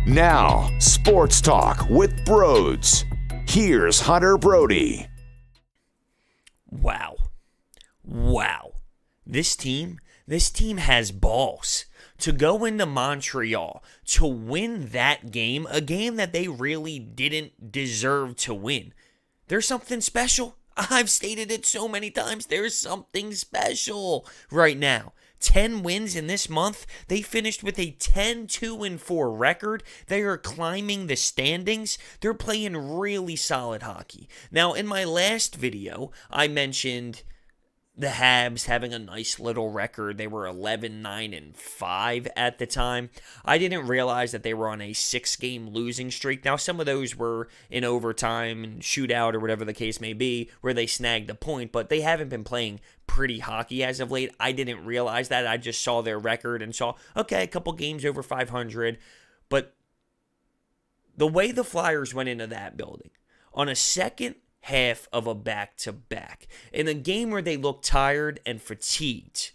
Now, Sports Talk with Broads. Here's Hunter Brody. Wow. This team has balls to go into Montreal to win that game, a game that they really didn't deserve to win. There's something special. I've stated it so many times. There's something special right now. 10 wins in this month. They finished with a 10-2-4 record. They are climbing the standings. They're playing really solid hockey. Now, in my last video, I mentioned the Habs having a nice little record. They were 11-9-5 at the time. I didn't realize that they were on a 6-game losing streak. Now, some of those were in overtime and shootout or whatever the case may be, where they snagged a point, but they haven't been playing pretty hockey as of late. I didn't realize that. I just saw their record and saw, okay, a couple games over 500, but the way the Flyers went into that building on a second half of a back-to-back, in a game where they looked tired and fatigued,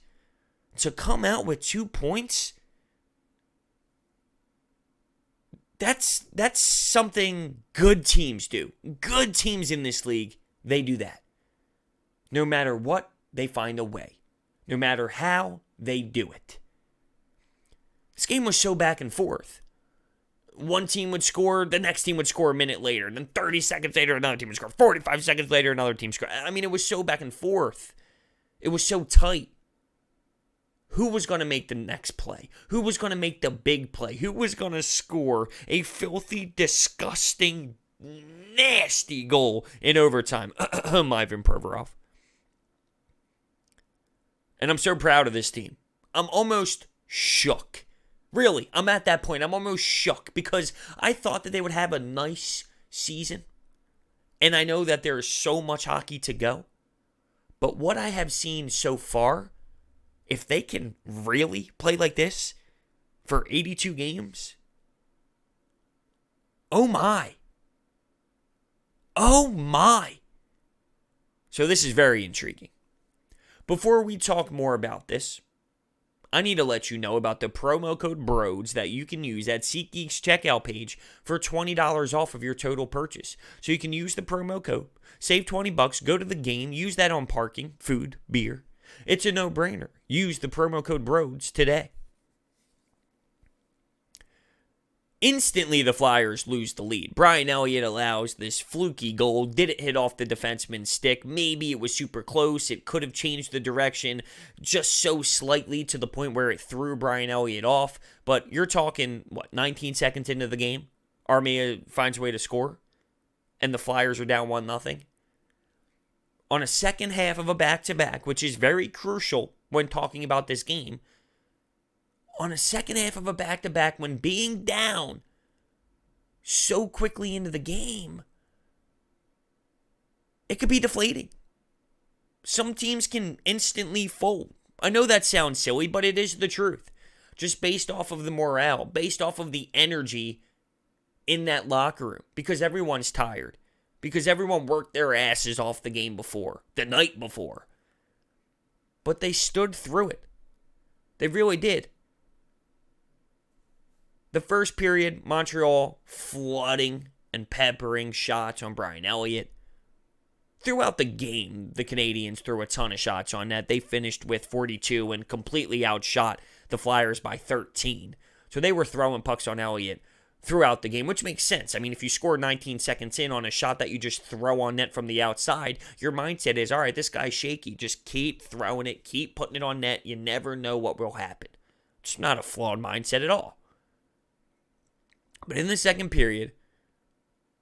to come out with 2 points, that's something good teams do. Good teams in this league, they do that. No matter what, they find a way. No matter how, they do it. This game was so back and forth. One team would score, the next team would score a minute later. Then 30 seconds later, another team would score. 45 seconds later, another team scored. I mean, it was so back and forth. It was so tight. Who was going to make the next play? Who was going to make the big play? Who was going to score a filthy, disgusting, nasty goal in overtime? Ivan Provorov. And I'm so proud of this team. I'm almost shook. Really, I'm at that point. I'm almost shook because I thought that they would have a nice season. And I know that there is so much hockey to go. But what I have seen so far, if they can really play like this for 82 games, oh my. Oh my. So this is very intriguing. Before we talk more about this, I need to let you know about the promo code BROADS that you can use at SeatGeek's checkout page for $20 off of your total purchase. So you can use the promo code, save $20, go to the game, use that on parking, food, beer. It's a no-brainer. Use the promo code BROADS today. Instantly, the Flyers lose the lead. Brian Elliott allows this fluky goal. Did it hit off the defenseman's stick? Maybe it was super close. It could have changed the direction just so slightly to the point where it threw Brian Elliott off. But you're talking, 19 seconds into the game? Armia finds a way to score, and the Flyers are down 1-0. On a second half of a back-to-back, which is very crucial when talking about this game, on a second half of a back-to-back when being down so quickly into the game, it could be deflating. Some teams can instantly fold. I know that sounds silly, but it is the truth. Just based off of the morale, based off of the energy in that locker room, because everyone's tired, because everyone worked their asses off the game before, the night before. But they stood through it. They really did. The first period, Montreal flooding and peppering shots on Brian Elliott. Throughout the game, the Canadiens threw a ton of shots on net. They finished with 42 and completely outshot the Flyers by 13. So they were throwing pucks on Elliott throughout the game, which makes sense. I mean, if you score 19 seconds in on a shot that you just throw on net from the outside, your mindset is, all right, this guy's shaky. Just keep throwing it, keep putting it on net. You never know what will happen. It's not a flawed mindset at all. But in the second period,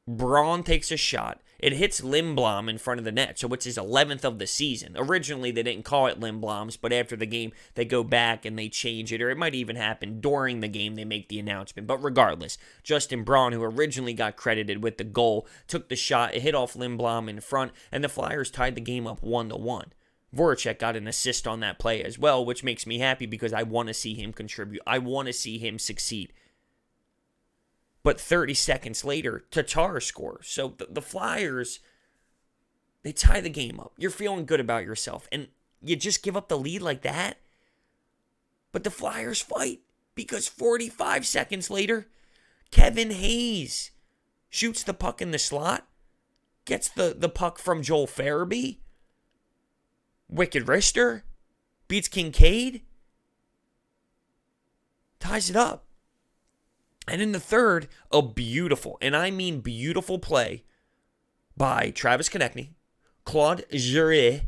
Braun takes a shot. It hits Lindblom in front of the net, so it's his 11th of the season. Originally, they didn't call it Lindblom's, but after the game, they go back and they change it, or it might even happen during the game they make the announcement. But regardless, Justin Braun, who originally got credited with the goal, took the shot. It hit off Lindblom in front, and the Flyers tied the game up 1-1. Voracek got an assist on that play as well, which makes me happy because I want to see him contribute. I want to see him succeed. But 30 seconds later, Tatar scores. So the Flyers, they tie the game up. You're feeling good about yourself. And you just give up the lead like that? But the Flyers fight because 45 seconds later, Kevin Hayes shoots the puck in the slot, gets the puck from Joel Farabee. Wicked wrister, beats Kindkaid, ties it up. And in the third, a beautiful, and I mean beautiful play by Travis Konecny, Claude Giroux,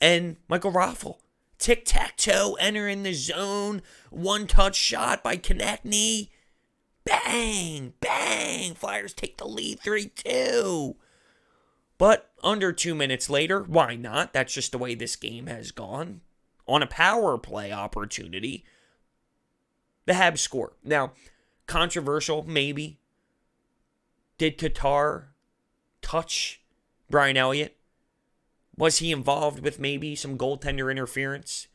and Michael Raffl. Tic-tac-toe, enter in the zone, one-touch shot by Konecny. Bang, bang, Flyers take the lead 3-2. But under 2 minutes later, why not? That's just the way this game has gone. On a power play opportunity, the Habs score. Now, controversial, maybe. Did Tatar touch Brian Elliott? Was he involved with maybe some goaltender interference?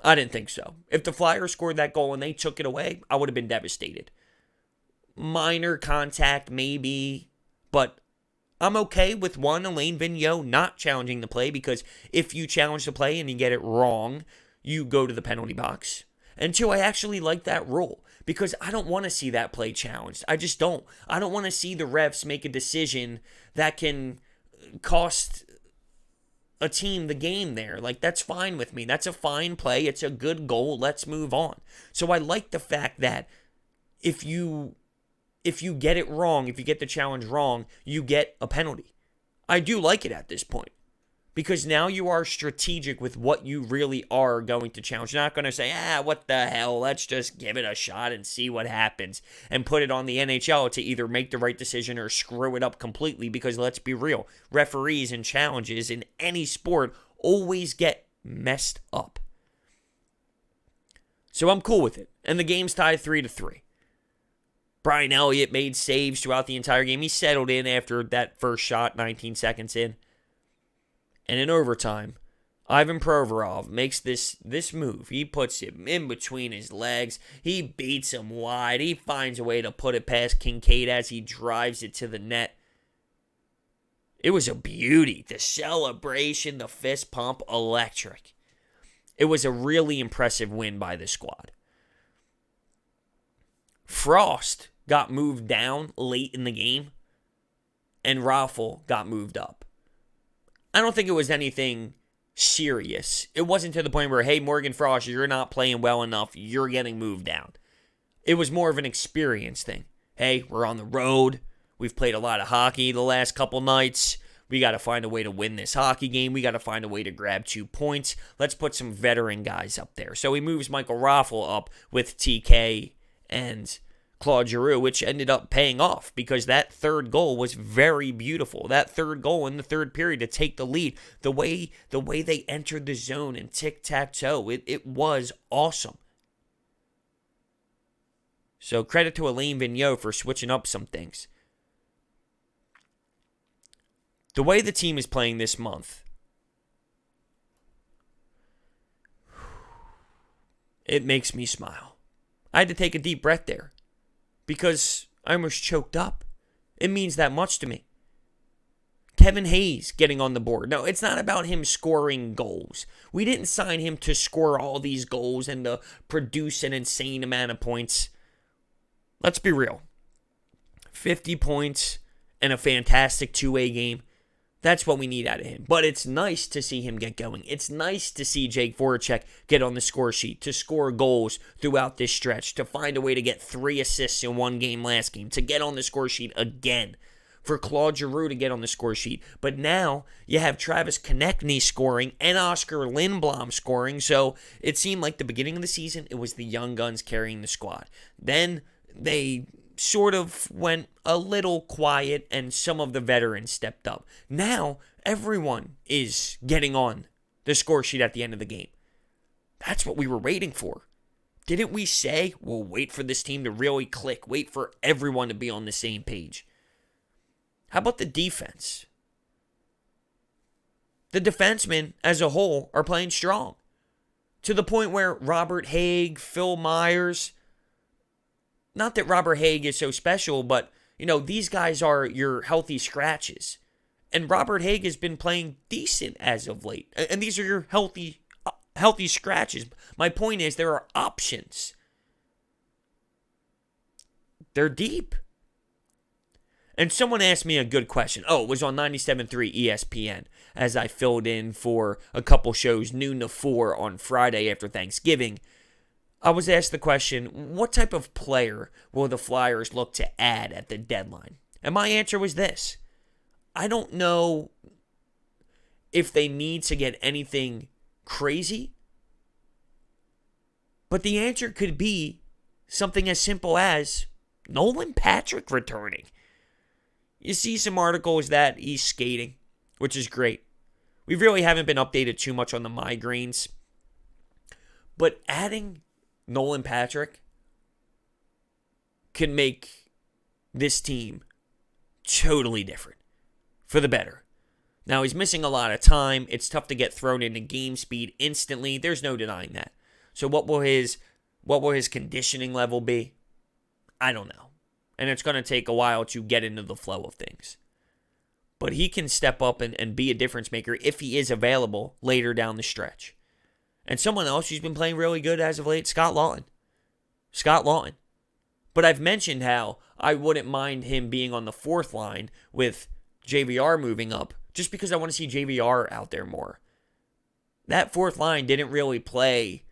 I didn't think so. If the Flyers scored that goal and they took it away, I would have been devastated. Minor contact, maybe, but I'm okay with one, Alain Vigneault not challenging the play, because if you challenge the play and you get it wrong, you go to the penalty box. And two, I actually like that rule, because I don't want to see that play challenged. I just don't. I don't want to see the refs make a decision that can cost a team the game there. Like, that's fine with me. That's a fine play. It's a good goal. Let's move on. So I like the fact that if you get it wrong, if you get the challenge wrong, you get a penalty. I do like it at this point, because now you are strategic with what you really are going to challenge. You're not going to say, what the hell, let's just give it a shot and see what happens, and put it on the NHL to either make the right decision or screw it up completely, because let's be real, referees and challenges in any sport always get messed up. So I'm cool with it. And the game's tied 3-3. Brian Elliott made saves throughout the entire game. He settled in after that first shot, 19 seconds in. And in overtime, Ivan Provorov makes this move. He puts him in between his legs. He beats him wide. He finds a way to put it past Kindkaid as he drives it to the net. It was a beauty. The celebration, the fist pump, electric. It was a really impressive win by the squad. Frost got moved down late in the game, and Raffl got moved up. I don't think it was anything serious. It wasn't to the point where, hey, Morgan Frost, you're not playing well enough, you're getting moved down. It was more of an experience thing. Hey, we're on the road. We've played a lot of hockey the last couple nights. We got to find a way to win this hockey game. We got to find a way to grab 2 points. Let's put some veteran guys up there. So he moves Michael Raffl up with TK and Claude Giroux, which ended up paying off, because that third goal was very beautiful. That third goal in the third period to take the lead, the way they entered the zone and tic-tac-toe, it was awesome. So credit to Alain Vigneault for switching up some things. The way the team is playing this month, it makes me smile. I had to take a deep breath there, because I almost choked up. It means that much to me. Kevin Hayes getting on the board. No, it's not about him scoring goals. We didn't sign him to score all these goals and to produce an insane amount of points. Let's be real. 50 points and a fantastic two-way game. That's what we need out of him. But it's nice to see him get going. It's nice to see Jake Voracek get on the score sheet, to score goals throughout this stretch, to find a way to get 3 assists in one game last game, to get on the score sheet again, for Claude Giroux to get on the score sheet. But now you have Travis Konecny scoring and Oskar Lindblom scoring, so it seemed like the beginning of the season, it was the young guns carrying the squad. Then they sort of went a little quiet and some of the veterans stepped up. Now, everyone is getting on the score sheet at the end of the game. That's what we were waiting for. Didn't we say, we'll wait for this team to really click, wait for everyone to be on the same page? How about the defense? The defensemen as a whole are playing strong, to the point where Robert Haig, Phil Myers, not that Robert Haig is so special, but, these guys are your healthy scratches. And Robert Haig has been playing decent as of late. And these are your healthy scratches. My point is, there are options. They're deep. And someone asked me a good question. Oh, it was on 97.3 ESPN as I filled in for a couple shows, noon to 4 on Friday after Thanksgiving. I was asked the question, what type of player will the Flyers look to add at the deadline? And my answer was this. I don't know if they need to get anything crazy, but the answer could be something as simple as Nolan Patrick returning. You see some articles that he's skating, which is great. We really haven't been updated too much on the migraines. But adding Nolan Patrick can make this team totally different for the better. Now, he's missing a lot of time. It's tough to get thrown into game speed instantly. There's no denying that. So what will his conditioning level be? I don't know. And it's going to take a while to get into the flow of things. But he can step up and be a difference maker if he is available later down the stretch. And someone else who's been playing really good as of late, Scott Laughton. But I've mentioned how I wouldn't mind him being on the fourth line with JVR moving up, just because I want to see JVR out there more. That fourth line didn't really play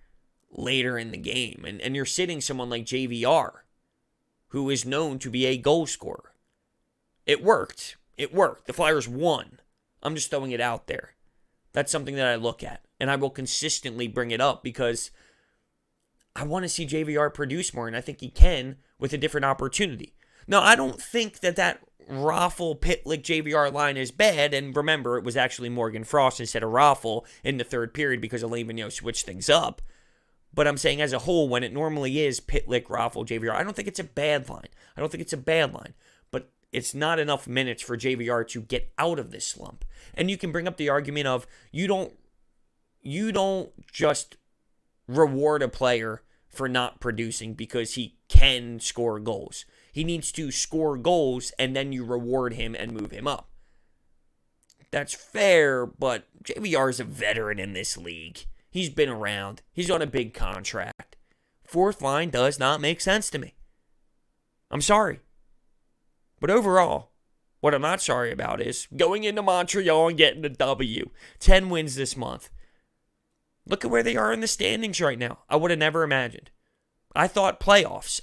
later in the game. And you're sitting someone like JVR, who is known to be a goal scorer. It worked. The Flyers won. I'm just throwing it out there. That's something that I look at. And I will consistently bring it up because I want to see JVR produce more. And I think he can with a different opportunity. Now, I don't think that Raffl, Pitlick, JVR line is bad. And remember, it was actually Morgan Frost instead of Raffl in the third period because Levigno switched things up. But I'm saying as a whole, when it normally is Pitlick, Raffl, JVR, I don't think it's a bad line. But it's not enough minutes for JVR to get out of this slump. And you can bring up the argument of you don't just reward a player for not producing because he can score goals. He needs to score goals and then you reward him and move him up. That's fair, but JVR is a veteran in this league. He's been around. He's on a big contract. Fourth line does not make sense to me. I'm sorry. But overall, what I'm not sorry about is going into Montreal and getting a W. 10 wins this month. Look at where they are in the standings right now. I would have never imagined. I thought playoffs.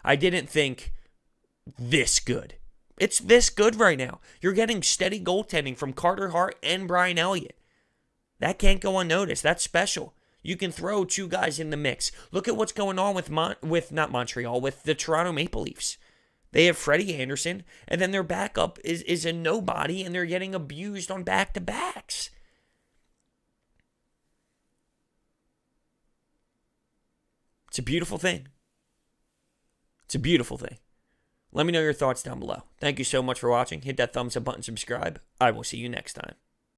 I didn't think this good. It's this good right now. You're getting steady goaltending from Carter Hart and Brian Elliott. That can't go unnoticed. That's special. You can throw two guys in the mix. Look at what's going on with the Toronto Maple Leafs. They have Freddie Anderson, and then their backup is a nobody, and they're getting abused on back-to-backs. It's a beautiful thing. Let me know your thoughts down below. Thank you so much for watching. Hit that thumbs up button, subscribe. I will see you next time.